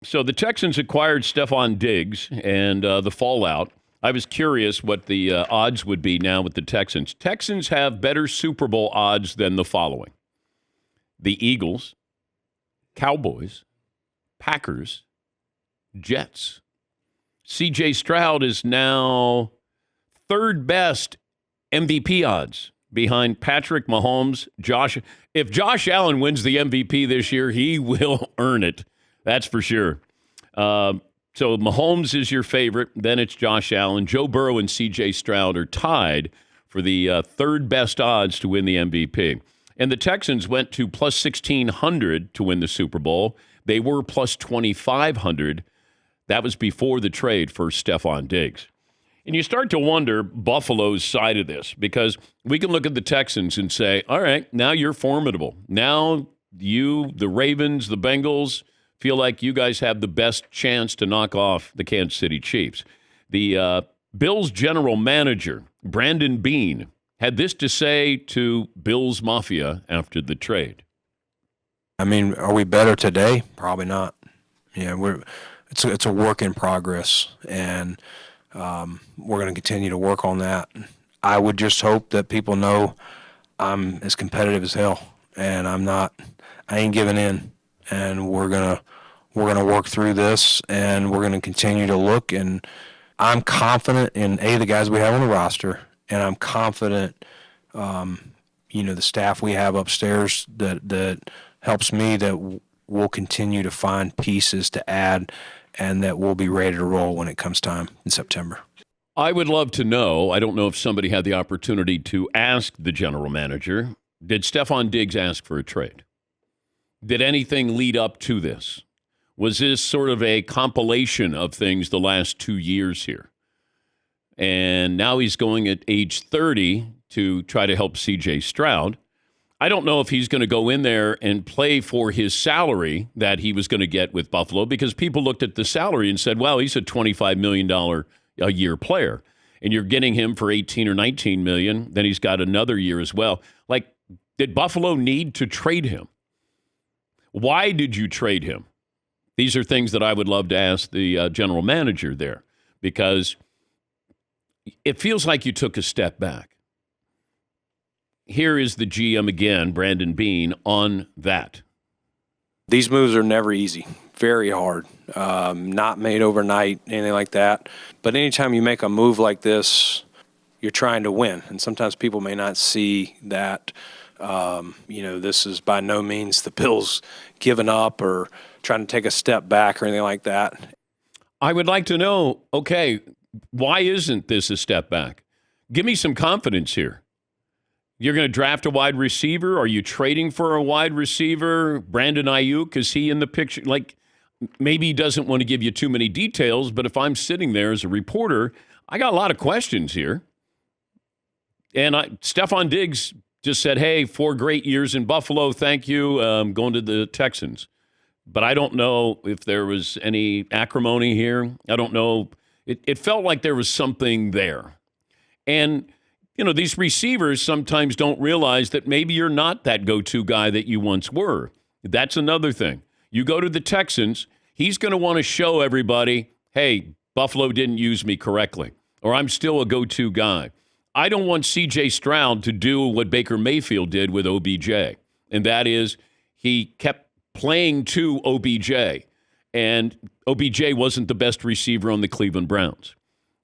So the Texans acquired Stefon Diggs and the fallout. I was curious what the odds would be now with the Texans. Texans have better Super Bowl odds than the following: the Eagles, Cowboys, Packers, Jets. C.J. Stroud is now third best MVP odds behind Patrick Mahomes. If Josh Allen wins the MVP this year, he will earn it. That's for sure. So Mahomes is your favorite. Then it's Josh Allen. Joe Burrow and C.J. Stroud are tied for the third best odds to win the MVP. And the Texans went to plus 1,600 to win the Super Bowl. They were plus 2,500. That was before the trade for Stefon Diggs. And you start to wonder Buffalo's side of this, because we can look at the Texans and say, all right, now you're formidable. Now you, the Ravens, the Bengals, feel like you guys have the best chance to knock off the Kansas City Chiefs. The Bills general manager, Brandon Beane, had this to say to Bills Mafia after the trade. I mean, are we better today? Probably not. Yeah, it's a work in progress, and we're going to continue to work on that. I would just hope that people know I'm as competitive as hell, and I ain't giving in, and we're gonna work through this, and we're gonna continue to look. And I'm confident in the guys we have on the roster, and I'm confident, the staff we have upstairs that helps me, that we'll continue to find pieces to add, and that we'll be ready to roll when it comes time in September. I would love to know, I don't know if somebody had the opportunity to ask the general manager, did Stefon Diggs ask for a trade? Did anything lead up to this? Was this sort of a compilation of things the last 2 years here? And now he's going at age 30 to try to help C.J. Stroud. I don't know if he's going to go in there and play for his salary that he was going to get with Buffalo, because people looked at the salary and said, well, he's a $25 million a year player, and you're getting him for 18 or 19 million. Then he's got another year as well. Like, did Buffalo need to trade him? Why did you trade him? These are things that I would love to ask the general manager there, because it feels like you took a step back. Here is the GM again, Brandon Beane, on that. These moves are never easy, very hard, not made overnight, anything like that. But anytime you make a move like this, you're trying to win. And sometimes people may not see that, this is by no means the Bills giving up or trying to take a step back or anything like that. I would like to know, okay, why isn't this a step back? Give me some confidence here. You're going to draft a wide receiver? Are you trading for a wide receiver? Brandon Ayuk, is he in the picture? Like, maybe he doesn't want to give you too many details, but if I'm sitting there as a reporter, I got a lot of questions here. And Stefon Diggs just said, hey, 4 great years in Buffalo, thank you, I'm going to the Texans. But I don't know if there was any acrimony here. I don't know. It felt like there was something there. And these receivers sometimes don't realize that maybe you're not that go-to guy that you once were. That's another thing. You go to the Texans, he's going to want to show everybody, hey, Buffalo didn't use me correctly, or I'm still a go-to guy. I don't want C.J. Stroud to do what Baker Mayfield did with OBJ, and that is he kept playing to OBJ, and OBJ wasn't the best receiver on the Cleveland Browns.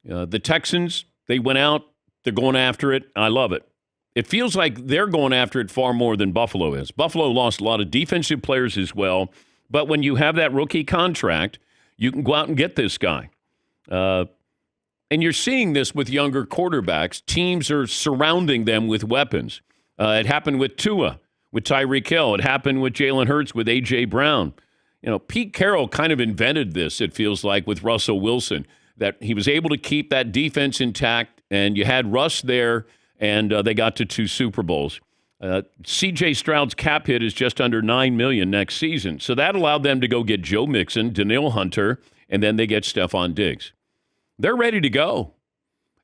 The Texans, they went out, they're going after it. I love it. It feels like they're going after it far more than Buffalo is. Buffalo lost a lot of defensive players as well, but when you have that rookie contract, you can go out and get this guy. And you're seeing this with younger quarterbacks. Teams are surrounding them with weapons. It happened with Tua, with Tyreek Hill. It happened with Jalen Hurts, with A.J. Brown. Pete Carroll kind of invented this, it feels like, with Russell Wilson, that he was able to keep that defense intact. And you had Russ there, and they got to 2 Super Bowls. C.J. Stroud's cap hit is just under $9 million next season. So that allowed them to go get Joe Mixon, Danielle Hunter, and then they get Stefon Diggs. They're ready to go.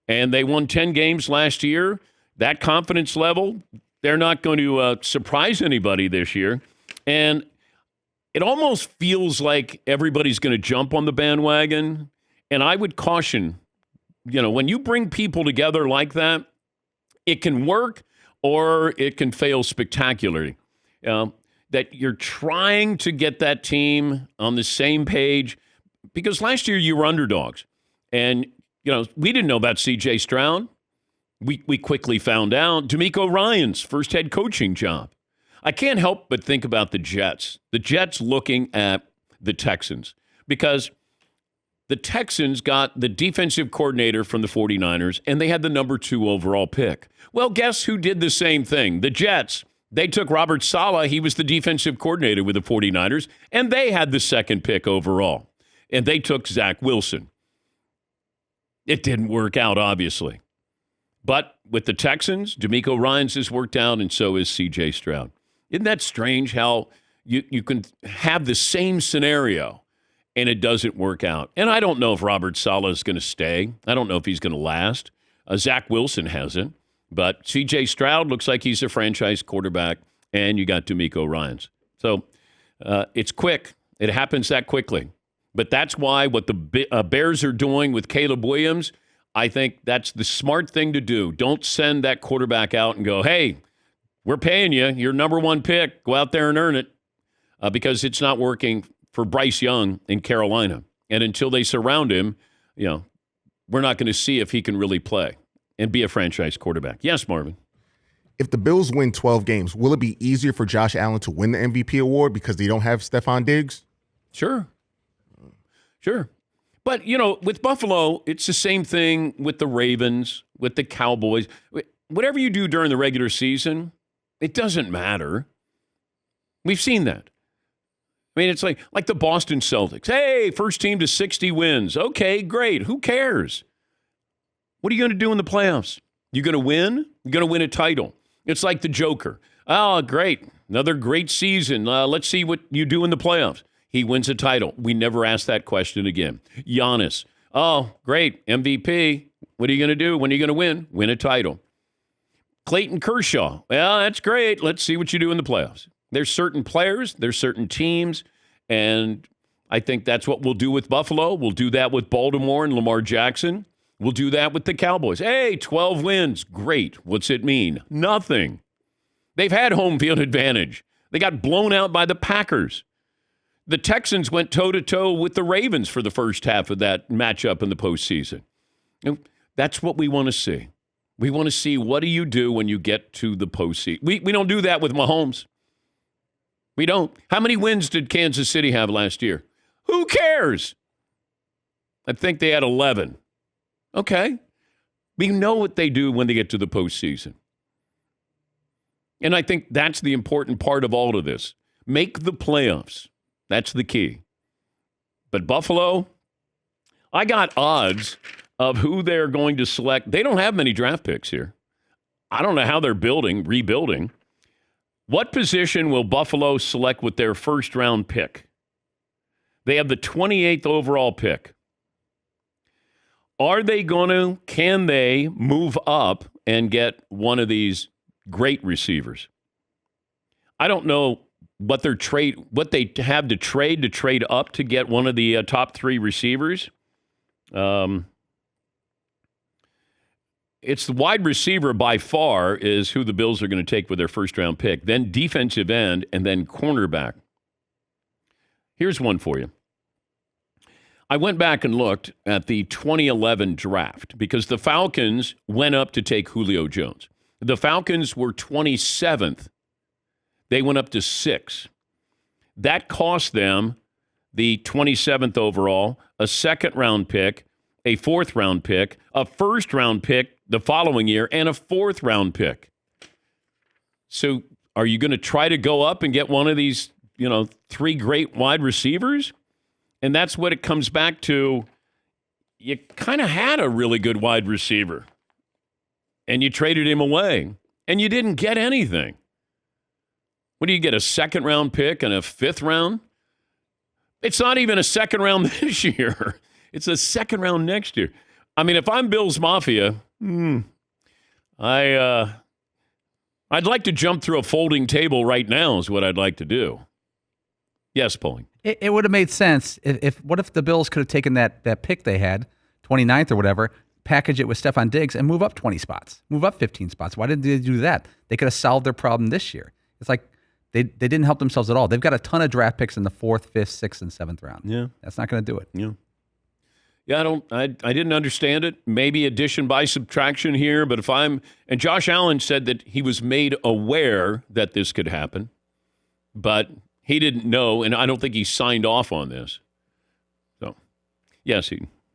And they won 10 games last year. That confidence level, they're not going to surprise anybody this year. And it almost feels like everybody's going to jump on the bandwagon. And I would caution, when you bring people together like that, it can work or it can fail spectacularly. That you're trying to get that team on the same page, because last year you were underdogs. And, we didn't know about C.J. Stroud. We quickly found out DeMeco Ryans' first head coaching job. I can't help but think about the Jets. The Jets looking at the Texans, because the Texans got the defensive coordinator from the 49ers, and they had the number 2 overall pick. Well, guess who did the same thing? The Jets. They took Robert Saleh. He was the defensive coordinator with the 49ers, and they had the 2nd pick overall. And they took Zach Wilson. It didn't work out, obviously. But with the Texans, DeMeco Ryans has worked out, and so is C.J. Stroud. Isn't that strange how you can have the same scenario and it doesn't work out? And I don't know if Robert Saleh is going to stay. I don't know if he's going to last. Zach Wilson hasn't. But C.J. Stroud looks like he's a franchise quarterback, and you got DeMeco Ryans. So it's quick. It happens that quickly. But that's why what the Bears are doing with Caleb Williams, I think that's the smart thing to do. Don't send that quarterback out and go, hey, we're paying you. You're number 1 pick. Go out there and earn it, because it's not working for Bryce Young in Carolina. And until they surround him, we're not going to see if he can really play and be a franchise quarterback. Yes, Marvin. If the Bills win 12 games, will it be easier for Josh Allen to win the MVP award because they don't have Stefon Diggs? Sure. But, with Buffalo, it's the same thing with the Ravens, with the Cowboys. Whatever you do during the regular season, it doesn't matter. We've seen that. I mean, it's like the Boston Celtics. Hey, first team to 60 wins. Okay, great. Who cares? What are you going to do in the playoffs? You going to win? You're going to win a title. It's like the Joker. Oh, great. Another great season. Let's see what you do in the playoffs. He wins a title. We never ask that question again. Giannis. Oh, great. MVP. What are you going to do? When are you going to win? Win a title. Clayton Kershaw. Well, that's great. Let's see what you do in the playoffs. There's certain players. There's certain teams. And I think that's what we'll do with Buffalo. We'll do that with Baltimore and Lamar Jackson. We'll do that with the Cowboys. Hey, 12 wins. Great. What's it mean? Nothing. They've had home field advantage. They got blown out by the Packers. The Texans went toe-to-toe with the Ravens for the first half of that matchup in the postseason. That's what we want to see. We want to see, what do you do when you get to the postseason? We don't do that with Mahomes. We don't. How many wins did Kansas City have last year? Who cares? I think they had 11. Okay. We know what they do when they get to the postseason. And I think that's the important part of all of this. Make the playoffs. That's the key. But Buffalo, I got odds of who they're going to select. They don't have many draft picks here. I don't know how they're rebuilding. What position will Buffalo select with their first-round pick? They have the 28th overall pick. Can they move up and get one of these great receivers? I don't know what they have to trade up to get one of the top 3 receivers. It's the wide receiver by far is who the Bills are going to take with their first-round pick, then defensive end, and then cornerback. Here's one for you. I went back and looked at the 2011 draft because the Falcons went up to take Julio Jones. The Falcons were 27th. They went up to 6. That cost them the 27th overall, a second-round pick, a fourth-round pick, a first-round pick the following year, and a 4th-round pick. So are you going to try to go up and get one of these, 3 great wide receivers? And that's what it comes back to. You kind of had a really good wide receiver, and you traded him away, and you didn't get anything. What do you get, a second-round pick and a 5th round? It's not even a second round this year. It's a second round next year. I mean, if I'm Bills Mafia, I'd like to jump through a folding table right now is what I'd like to do. Yes, Paulie. It would have made sense what if the Bills could have taken that pick they had, 29th or whatever, package it with Stefon Diggs and move up 20 spots, move up 15 spots. Why didn't they do that? They could have solved their problem this year. It's like they didn't help themselves at all. They've got a ton of draft picks in the 4th, 5th, 6th, and 7th round. Yeah. That's not going to do it. Yeah. Yeah, I didn't understand it. Maybe addition by subtraction here, but and Josh Allen said that he was made aware that this could happen, but he didn't know, and I don't think he signed off on this. So, yes,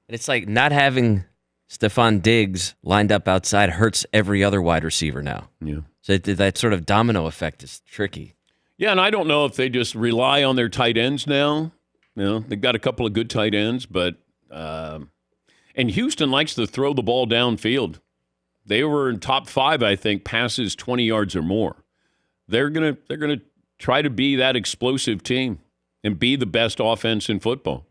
It's like not having Stefon Diggs lined up outside hurts every other wide receiver now. Yeah. So that sort of domino effect is tricky. Yeah, and I don't know if they just rely on their tight ends now. They've got a couple of good tight ends, but and Houston likes to throw the ball downfield. They were in top 5, I think, passes 20 yards or more. They're gonna try to be that explosive team and be the best offense in football.